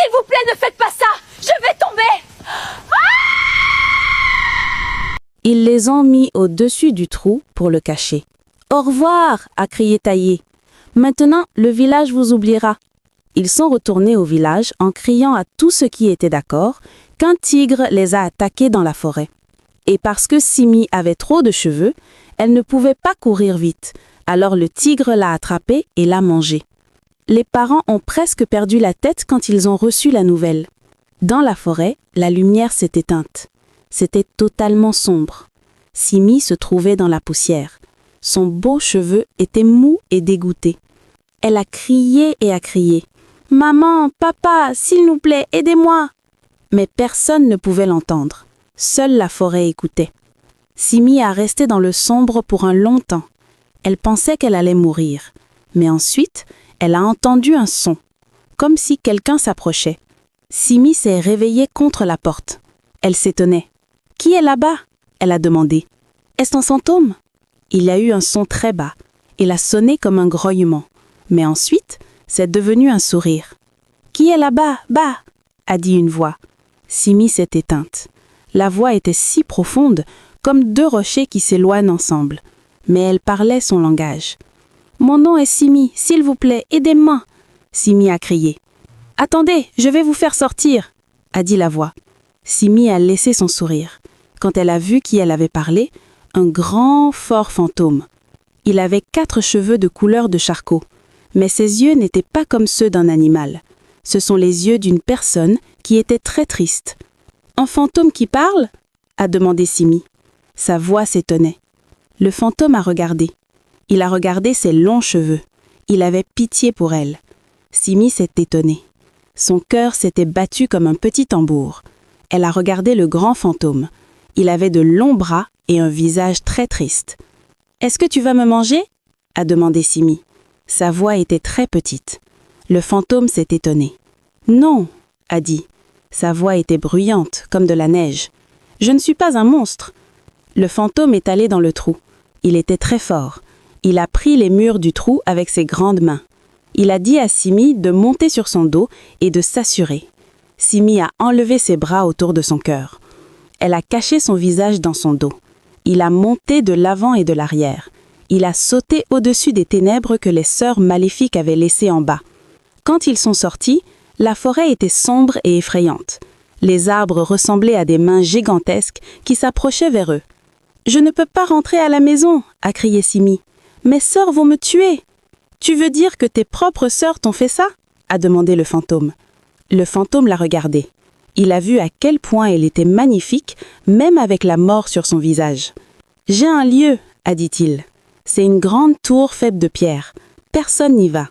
S'il vous plaît, ne faites pas ça! Je vais tomber! Ils les ont mis au-dessus du trou pour le cacher. « Au revoir !» a crié Taillé. « Maintenant, le village vous oubliera. » Ils sont retournés au village en criant à tous ceux qui étaient d'accord qu'un tigre les a attaqués dans la forêt. Et parce que Simi avait trop de cheveux, elle ne pouvait pas courir vite. Alors le tigre l'a attrapée et l'a mangée. Les parents ont presque perdu la tête quand ils ont reçu la nouvelle. Dans la forêt, la lumière s'est éteinte. C'était totalement sombre. Simi se trouvait dans la poussière. Son beau cheveu était mou et dégoûté. Elle a crié et a crié. « Maman, papa, s'il vous plaît, aidez-moi !» Mais personne ne pouvait l'entendre. Seule la forêt écoutait. Simi a resté dans le sombre pour un long temps. Elle pensait qu'elle allait mourir. Mais ensuite, elle a entendu un son, comme si quelqu'un s'approchait. Simi s'est réveillée contre la porte. Elle s'étonnait. « Qui est là-bas ?» elle a demandé. « Est-ce un fantôme ?» Il y a eu un son très bas. Il a sonné comme un grognement. Mais ensuite, c'est devenu un sourire. « Qui est là-bas, bas ?» a dit une voix. Simi s'est éteinte. La voix était si profonde, comme deux rochers qui s'éloignent ensemble. Mais elle parlait son langage. « Mon nom est Simi, s'il vous plaît, aidez-moi !» Simi a crié. « Attendez, je vais vous faire sortir !» a dit la voix. Simi a laissé son sourire. Quand elle a vu qui elle avait parlé, un grand, fort fantôme. Il avait 4 cheveux de couleur de charcot. Mais ses yeux n'étaient pas comme ceux d'un animal. Ce sont les yeux d'une personne qui était très triste. « Un fantôme qui parle ?» a demandé Simi. Sa voix s'étonnait. Le fantôme a regardé. Il a regardé ses longs cheveux. Il avait pitié pour elle. Simi s'est étonnée. Son cœur s'était battu comme un petit tambour. Elle a regardé le grand fantôme. Il avait de longs bras et un visage très triste. « Est-ce que tu vas me manger ?» a demandé Simi. Sa voix était très petite. Le fantôme s'est étonné. « Non !» a dit. Sa voix était bruyante, comme de la neige. « Je ne suis pas un monstre !» Le fantôme est allé dans le trou. Il était très fort. Il a pris les murs du trou avec ses grandes mains. Il a dit à Simi de monter sur son dos et de s'assurer. Simi a enlevé ses bras autour de son cœur. Elle a caché son visage dans son dos. Il a monté de l'avant et de l'arrière. Il a sauté au-dessus des ténèbres que les sœurs maléfiques avaient laissées en bas. Quand ils sont sortis, la forêt était sombre et effrayante. Les arbres ressemblaient à des mains gigantesques qui s'approchaient vers eux. « Je ne peux pas rentrer à la maison !» a crié Simi. « Mes sœurs vont me tuer !»« Tu veux dire que tes propres sœurs t'ont fait ça ?» a demandé le fantôme. Le fantôme l'a regardée. Il a vu à quel point elle était magnifique, même avec la mort sur son visage. « J'ai un lieu !» a dit-il. « C'est une grande tour faite de pierre. Personne n'y va.